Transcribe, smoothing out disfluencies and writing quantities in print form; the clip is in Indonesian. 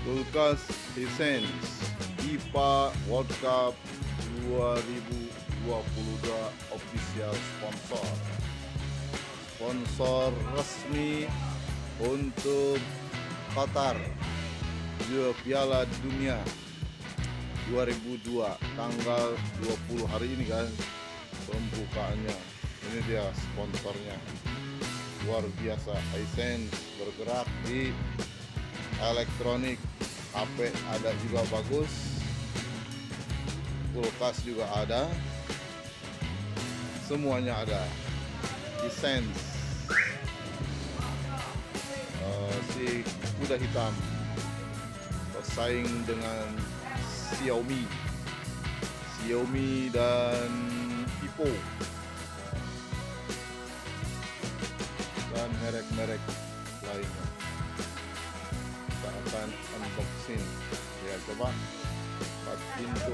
Kulkas Hisense IPA World Cup 2022 official sponsor. Sponsor resmi untuk Qatar Piala Dunia 2002 tanggal 20 hari ini kan pembukaannya. Ini dia sponsornya. Luar biasa, Hisense bergerak di elektronik, HP ada juga bagus, kulkas juga ada, semuanya ada. Hisense, si kuda hitam bersaing dengan Xiaomi dan Vivo dan merek-merek lainnya. Kita akan unboxing ya, coba 4 pintu.